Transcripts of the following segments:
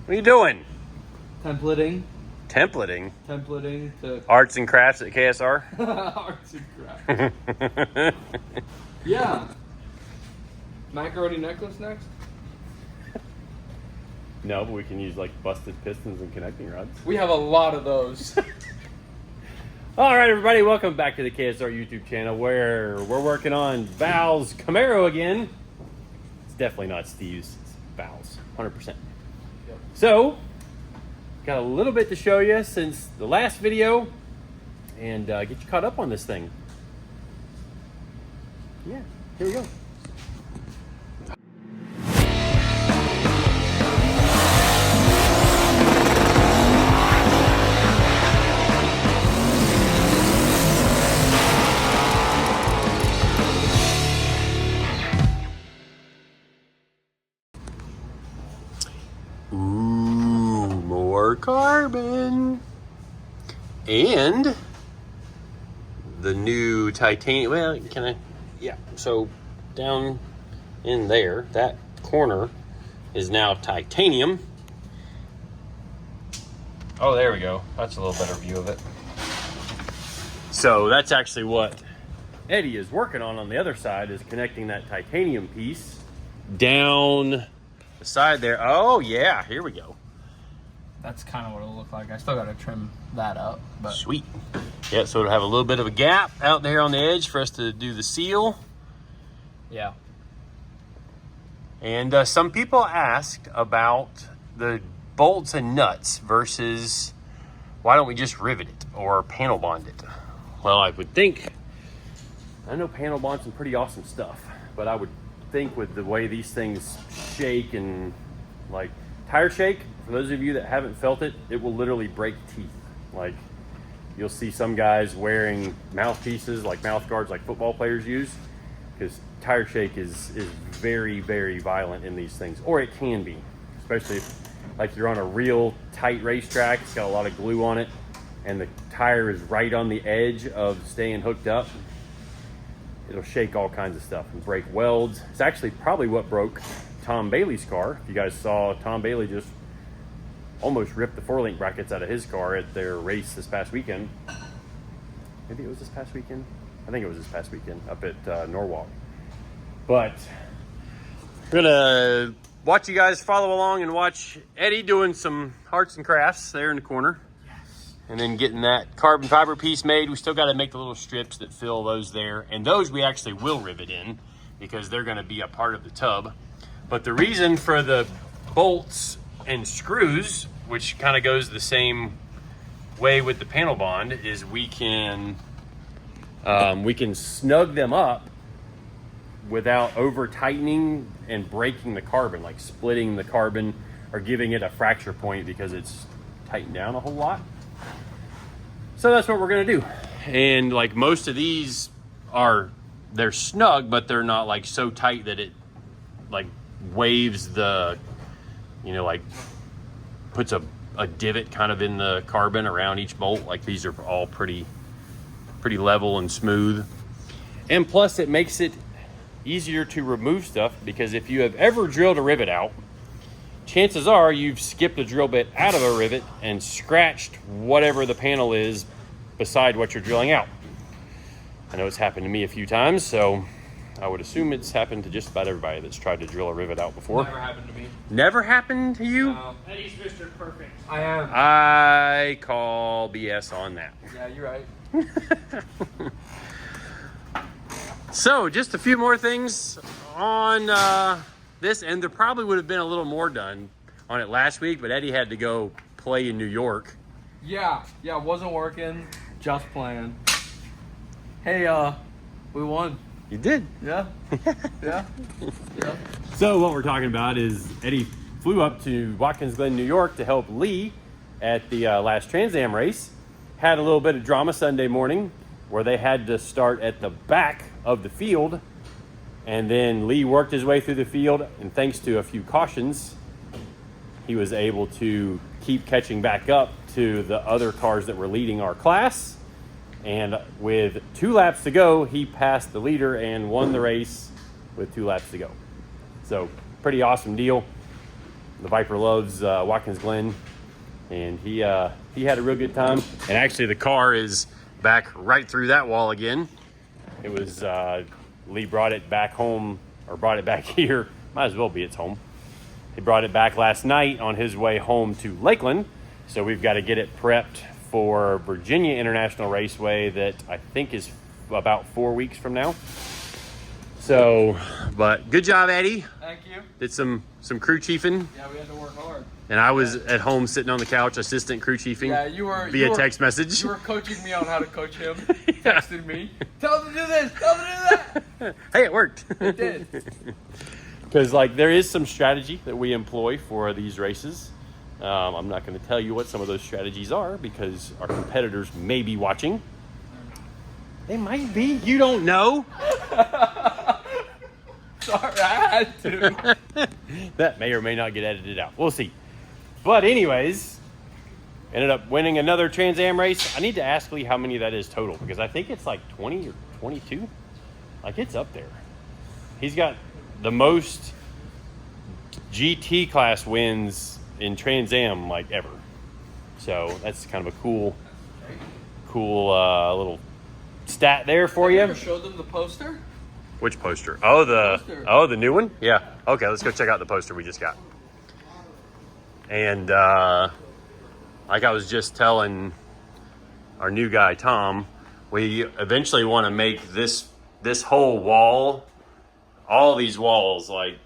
What are you doing? Templating. Templating? Templating to... Arts and crafts at KSR? Arts and crafts. Yeah. Macaroni necklace next? No, but we can use like busted pistons and connecting rods. We have a lot of those. All right, everybody, welcome back to the KSR YouTube channel where we're working on Val's Camaro again. It's definitely not Steve's, it's Val's, 100%. Yep. So, got a little bit to show you since the last video and get you caught up on this thing. Yeah, here we go. Ooh, more carbon. And the new titanium, well, can I, yeah, so down in there, that corner is now titanium. Oh, there we go. That's a little better view of it. So that's actually what Eddie is working on the other side, is connecting that titanium piece down the side there. Oh yeah, here we go. That's kind of what it'll look like. I still got to trim that up, but sweet. Yeah, so it'll have a little bit of a gap out there on the edge for us to do the seal. Yeah. And some people asked about the bolts and nuts versus why don't we just rivet it or panel bond it? Well, I would think, I know panel bond's some pretty awesome stuff, but I would think with the way these things shake and like tire shake, for those of you that haven't felt it, it will literally break teeth. Like you'll see some guys wearing mouthpieces, like mouth guards like football players use, because tire shake is very, very violent in these things, or it can be, especially if like you're on a real tight racetrack, it's got a lot of glue on it, and the tire is right on the edge of staying hooked up. It'll shake all kinds of stuff and break welds. It's actually probably what broke Tom Bailey's car. If you guys saw, Tom Bailey just almost ripped the 4-link brackets out of his car at their race this past weekend. Maybe it was this past weekend? I think it was this past weekend up at Norwalk. But we're gonna watch you guys follow along and watch Eddie doing some arts and crafts there in the corner. And then getting that carbon fiber piece made. We still got to make the little strips that fill those there. And those we actually will rivet in because they're going to be a part of the tub. But the reason for the bolts and screws, which kind of goes the same way with the panel bond, is we can snug them up without over tightening and breaking the carbon, like splitting the carbon or giving it a fracture point because it's tightened down a whole lot. So that's what we're gonna do. And like most of these they're snug, but they're not like so tight that it like waves the, you know, like puts a divot kind of in the carbon around each bolt. Like these are all pretty level and smooth. And plus it makes it easier to remove stuff, because if you have ever drilled a rivet out, chances are you've skipped a drill bit out of a rivet and scratched whatever the panel is beside what you're drilling out. I know it's happened to me a few times, so I would assume it's happened to just about everybody that's tried to drill a rivet out before. Never happened to me. Never happened to you? No. Eddie's Mr. Perfect. I am. I call BS on that. Yeah, you're right. So just a few more things on this, and there probably would have been a little more done on it last week, but Eddie had to go play in New York. Yeah, it wasn't working. Just playing. Hey, we won. You did. Yeah. Yeah. So what we're talking about is Eddie flew up to Watkins Glen, New York to help Lee at the last Trans Am race. Had a little bit of drama Sunday morning where they had to start at the back of the field, and then Lee worked his way through the field, and thanks to a few cautions, he was able to keep catching back up to the other cars that were leading our class. And with 2 laps to go, he passed the leader and won the race with 2 laps to go. So pretty awesome deal. The Viper loves Watkins Glen, and he had a real good time. And actually, the car is back right through that wall again. It was Lee brought it back home, or brought it back here. Might as well be its home. He brought it back last night on his way home to Lakeland, so we've got to get it prepped for Virginia International Raceway that I think is about 4 weeks from now. So, but good job, Eddie. Thank you. Did some crew chiefing. Yeah, we had to work hard. And I was at home sitting on the couch, assistant crew chiefing. Yeah, you were via text message. You were coaching me on how to coach him. Texted me. Tell him to do this. Tell him to do that. Hey, it worked. It did. Because like there is some strategy that we employ for these races. I'm not going to tell you what some of those strategies are because our competitors may be watching. They might be. You don't know. Sorry, I had to. That may or may not get edited out. We'll see. But anyways, ended up winning another Trans Am race. I need to ask Lee how many that is total because I think it's like 20 or 22. Like it's up there. He's got the most GT class wins in Trans Am like ever. So that's kind of a cool little stat there for you. Have you ever showed them the poster? Which poster? Oh, the new one? Yeah. Okay, let's go check out the poster we just got. And like I was just telling our new guy Tom, we eventually want to make this whole wall, all these walls, like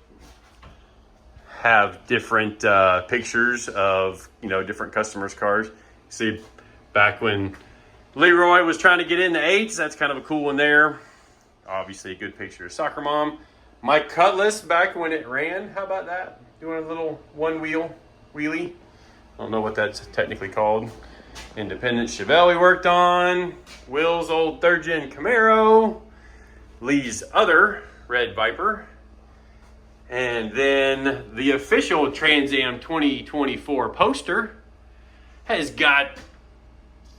have different pictures of different customers' cars. See, back when Leroy was trying to get into 8s, that's kind of a cool one there. Obviously a good picture of Soccer Mom. My Cutlass back when it ran. How about that? Doing a little wheelie. I don't know what that's technically called. Independent Chevelle we worked on. Will's old 3rd gen Camaro. Lee's other red Viper. And then the official Trans Am 2024 poster has got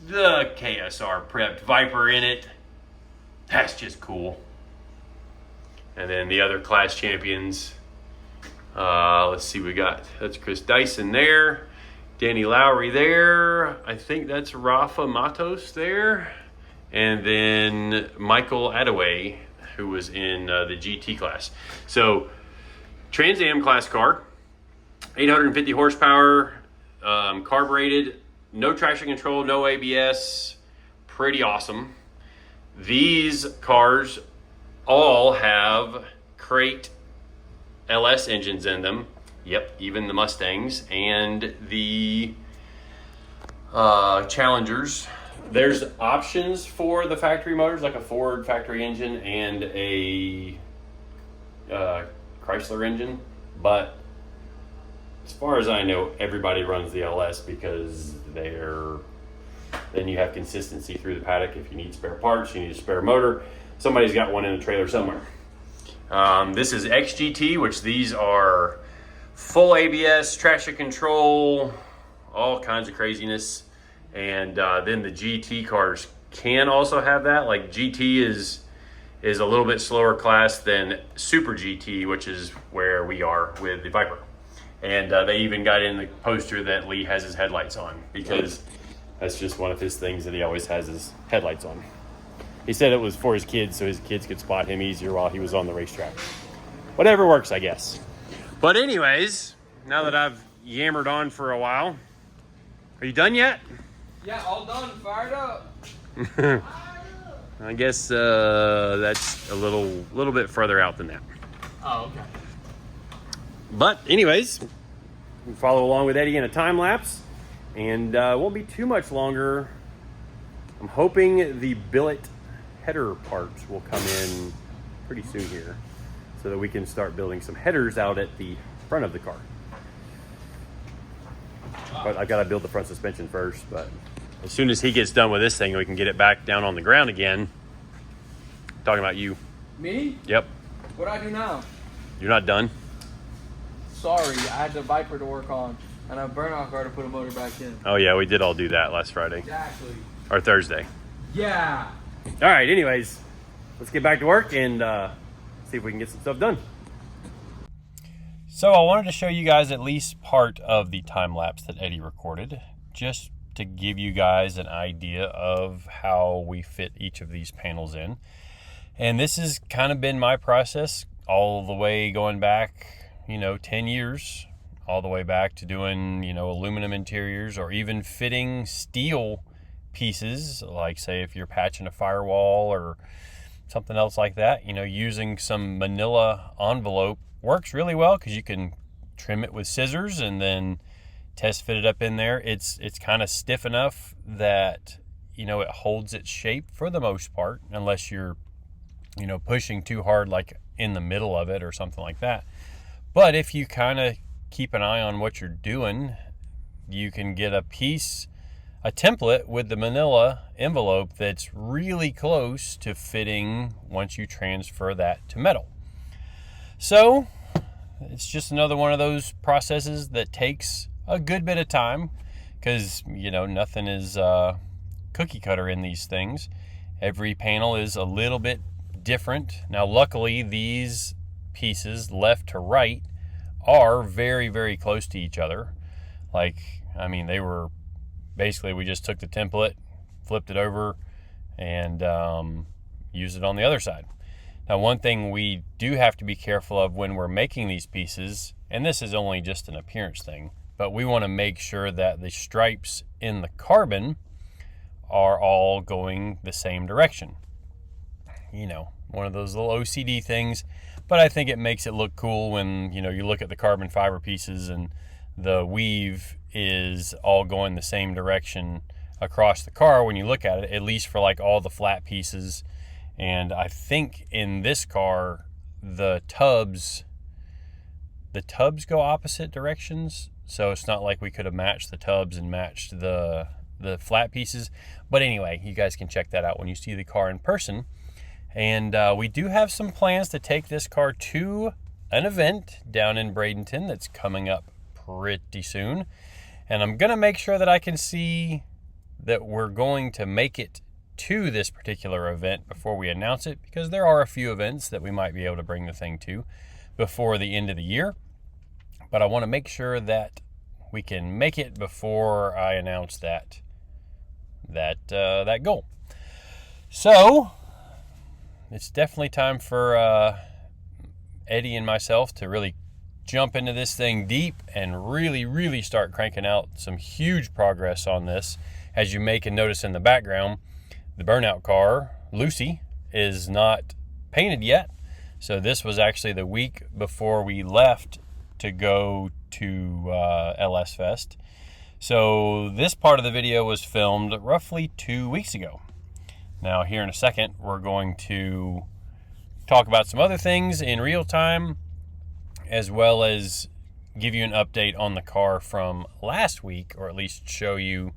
the KSR prepped Viper in it. That's just cool. And then the other class champions. Let's see, that's Chris Dyson there. Danny Lowry there. I think that's Rafa Matos there. And then Michael Attaway, who was in the GT class. So, Trans Am class car. 850 horsepower, carbureted, no traction control, no ABS. Pretty awesome. These cars all have crate LS engines in them. Yep, even the Mustangs and the Challengers. There's options for the factory motors, like a Ford factory engine and a Chrysler engine. But as far as I know, everybody runs the LS because then you have consistency through the paddock. If you need spare parts, you need a spare motor. Somebody's got one in a trailer somewhere. This is XGT, which these are full ABS, traction control, all kinds of craziness. And then the GT cars can also have that. Like GT is a little bit slower class than Super GT, which is where we are with the Viper. And they even got in the poster that Lee has his headlights on because that's just one of his things that he always has his headlights on. He said it was for his kids so his kids could spot him easier while he was on the racetrack. Whatever works, I guess. But anyways, now that I've yammered on for a while, are you done yet? Yeah, all done. Fired up. I guess that's a little bit further out than that. Oh, okay. But anyways, we follow along with Eddie in a time lapse, and won't be too much longer. I'm hoping the billet header parts will come in pretty soon here, so that we can start building some headers out at the front of the car. But I've got to build the front suspension first. But as soon as he gets done with this thing, we can get it back down on the ground again. Talking about you. Me? Yep. What do I do now? You're not done? Sorry, I had the Viper to work on, and a burnout car to put a motor back in. Oh yeah, we did all do that last Friday. Exactly. Or Thursday. Yeah. All right, anyways, let's get back to work and see if we can get some stuff done. So I wanted to show you guys at least part of the time lapse that Eddie recorded, just to give you guys an idea of how we fit each of these panels in. And this has kind of been my process all the way going back, 10 years, all the way back to doing, aluminum interiors, or even fitting steel pieces, like say if you're patching a firewall or something else like that, using some manila envelope works really well because you can trim it with scissors and then test fit it up in there. It's kind of stiff enough that, it holds its shape for the most part, unless you're pushing too hard, like in the middle of it or something like that. But if you kind of keep an eye on what you're doing, you can get a template with the manila envelope that's really close to fitting once you transfer that to metal. So it's just another one of those processes that takes a good bit of time, because nothing is cookie cutter in these things. Every panel is a little bit different. Now luckily these pieces left to right are very, very close to each other. They were basically, we just took the template, flipped it over, and used it on the other side. Now one thing we do have to be careful of when we're making these pieces, and this is only just an appearance thing, but we want to make sure that the stripes in the carbon are all going the same direction. One of those little OCD things, but I think it makes it look cool when, you look at the carbon fiber pieces and the weave is all going the same direction across the car when you look at it, at least for like all the flat pieces. And I think in this car, the tubs go opposite directions. So it's not like we could have matched the tubs and matched the flat pieces. But anyway, you guys can check that out when you see the car in person. And we do have some plans to take this car to an event down in Bradenton that's coming up pretty soon. And I'm going to make sure that I can see that we're going to make it to this particular event before we announce it, because there are a few events that we might be able to bring the thing to before the end of the year. But I want to make sure that we can make it before I announce that goal. So it's definitely time for Eddie and myself to really jump into this thing deep and really, really start cranking out some huge progress on this. As you may can notice in the background, the burnout car, Lucy, is not painted yet. So this was actually the week before we left to go to LS Fest. So this part of the video was filmed roughly 2 weeks ago. Now here in a second, we're going to talk about some other things in real time, as well as give you an update on the car from last week, or at least show you,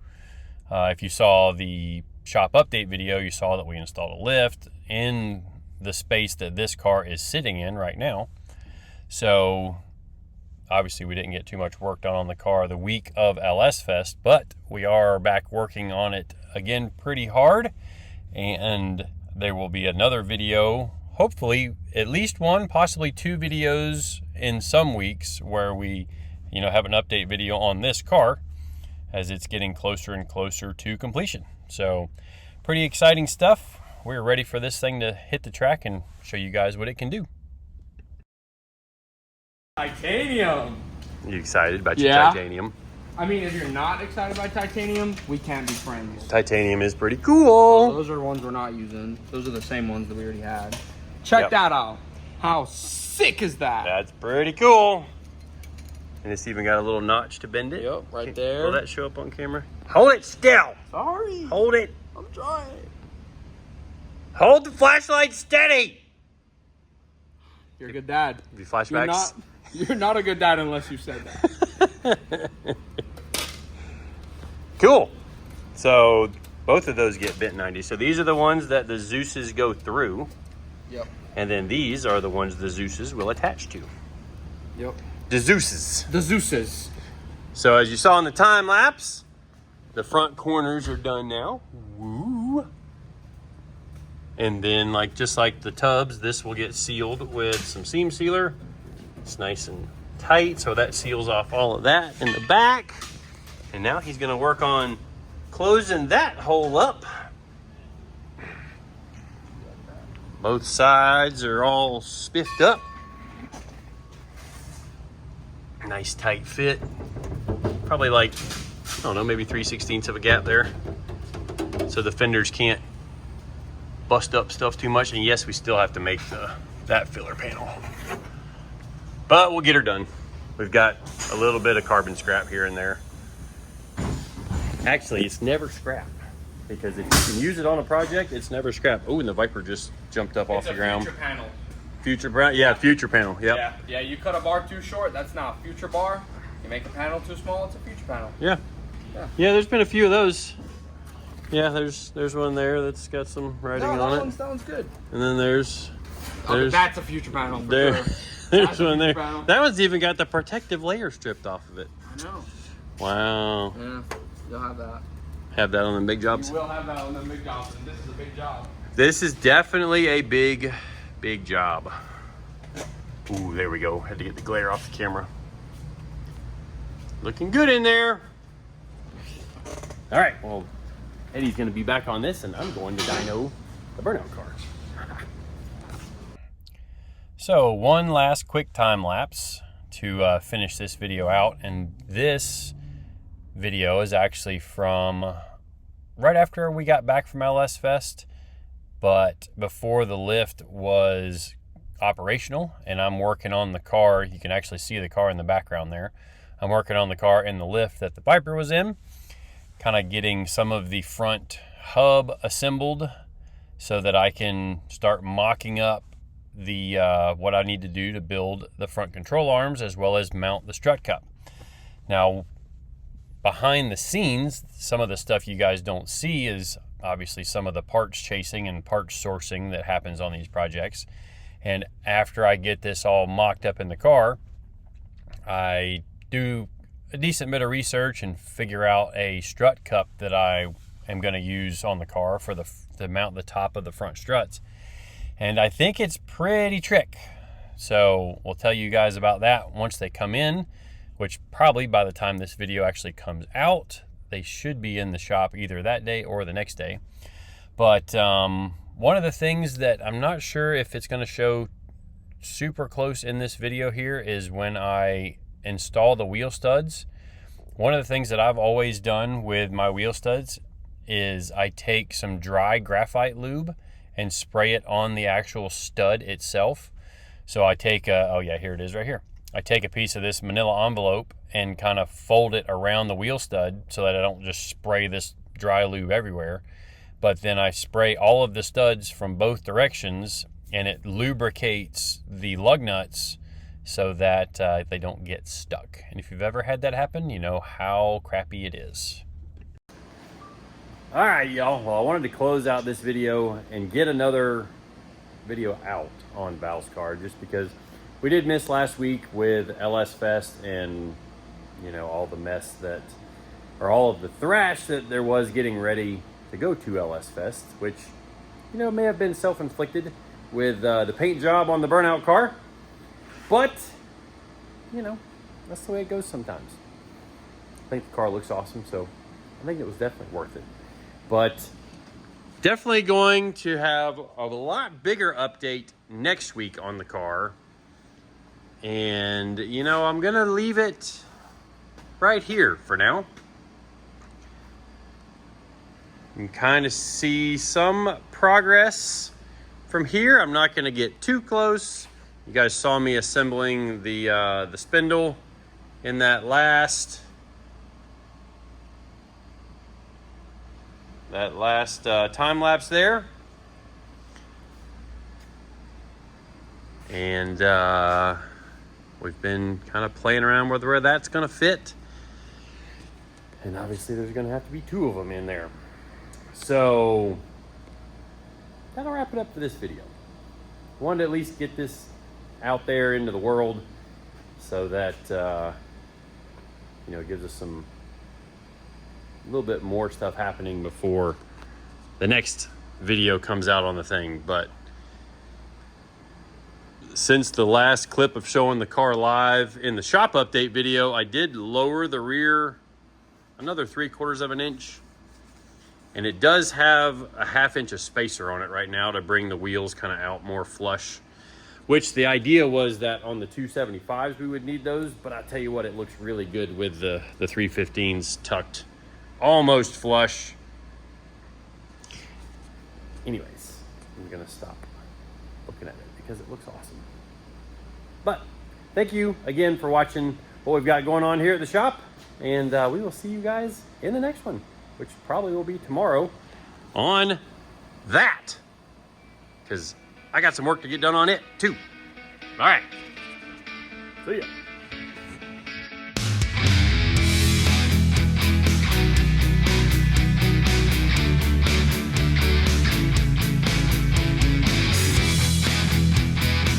if you saw the shop update video, you saw that we installed a lift in the space that this car is sitting in right now. So obviously we didn't get too much work done on the car the week of LS Fest, but we are back working on it again pretty hard. And there will be another video, hopefully at least one, possibly two videos in some weeks where we, have an update video on this car as it's getting closer and closer to completion. So pretty exciting stuff. We're ready for this thing to hit the track and show you guys what it can do. Titanium. You excited about your Yeah. titanium? If you're not excited by titanium, we can't be friends. Titanium is pretty cool. Those are ones we're not using. Those are the same ones that we already had. Check that out. How sick is that? That's pretty cool. And it's even got a little notch to bend it. Yep, right there. Will that show up on camera? Hold it still. Sorry. Hold it. I'm trying. Hold the flashlight steady. You're a good dad. The flashbacks. You're not a good dad unless you said that. Cool. So both of those get bent 90. So these are the ones that the Zeus's go through. Yep. And then these are the ones the Zeus's will attach to. Yep. The Zeus's. The Zeus's. So as you saw in the time lapse, the front corners are done now. Woo. And then just like the tubs, this will get sealed with some seam sealer. It's nice and tight, so that seals off all of that in the back. And now he's gonna work on closing that hole up. Both sides are all spiffed up. Nice tight fit. Probably like, I don't know, maybe 3/16 of a gap there. So the fenders can't bust up stuff too much. And yes, we still have to make that filler panel. But we'll get her done. We've got a little bit of carbon scrap here and there. Actually, it's never scrap. Because if you can use it on a project, it's never scrap. Oh, and the Viper just jumped up off the ground. Future panel. Future panel, yeah, future panel, yep. Yeah, you cut a bar too short, that's not a future bar. You make a panel too small, it's a future panel. Yeah, there's been a few of those. Yeah, there's one there that's got some writing on it. That one's good. And then there's that's a future panel for sure. There's one there. Panel. That one's even got the protective layer stripped off of it. I know. Wow. Yeah, you'll have that. Have that on the big jobs? You will have that on the big jobs, and this is a big job. This is definitely a big job. Ooh, there we go. Had to get the glare off the camera. Looking good in there. All right, well, Eddie's gonna be back on this, and I'm going to dyno the burnout car. So one last quick time lapse to finish this video out, and this video is actually from right after we got back from LS Fest, but before the lift was operational, and I'm working on the car. You can actually see the car in the background there. I'm working on the car in the lift that the Viper was in, kind of getting some of the front hub assembled so that I can start mocking up the what I need to do to build the front control arms as well as mount the strut cup. Now, behind the scenes, some of the stuff you guys don't see is obviously some of the parts chasing and parts sourcing that happens on these projects. And after I get this all mocked up in the car, I do a decent bit of research and figure out a strut cup that I am going to use on the car for to mount the top of the front struts. And I think it's pretty trick. So we'll tell you guys about that once they come in, which probably by the time this video actually comes out, they should be in the shop either that day or the next day. But one of the things that I'm not sure if it's going to show super close in this video here is when I install the wheel studs. One of the things that I've always done with my wheel studs is I take some dry graphite lube and spray it on the actual stud itself. So I take oh yeah, here it is right here. I take a piece of this manila envelope and kind of fold it around the wheel stud so that I don't just spray this dry lube everywhere. But then I spray all of the studs from both directions, and it lubricates the lug nuts so that they don't get stuck. And if you've ever had that happen, you know how crappy it is. All right, y'all. Well, I wanted to close out this video and get another video out on Val's car, just because we did miss last week with LS Fest and, you know, all the mess that, or all of the thrash that there was getting ready to go to LS Fest, which, you know, may have been self-inflicted with the paint job on the burnout car. But, you know, that's the way it goes sometimes. I think the car looks awesome, so I think it was definitely worth it. But definitely going to have a lot bigger update next week on the car. And, you know, I'm going to leave it right here for now. You can kind of see some progress from here. I'm not going to get too close. You guys saw me assembling the spindle in that last time lapse there. And we've been kind of playing around with where that's going to fit. And obviously there's going to have to be two of them in there. So that'll wrap it up for this video. I wanted to at least get this out there into the world so that you know, it gives us a little bit more stuff happening before the next video comes out on the thing. But since the last clip of showing the car live in the shop update video, I did lower the rear another 3/4 of an inch. And it does have a 1/2 inch of spacer on it right now to bring the wheels kind of out more flush. Which the idea was that on the 275s we would need those, but I tell you what, it looks really good with the 315s tucked almost flush. Anyways, I'm gonna stop looking at it because it looks awesome. But thank you again for watching what we've got going on here at the shop, and we will see you guys in the next one, which probably will be tomorrow on that, because I got some work to get done on it too. All right, see ya.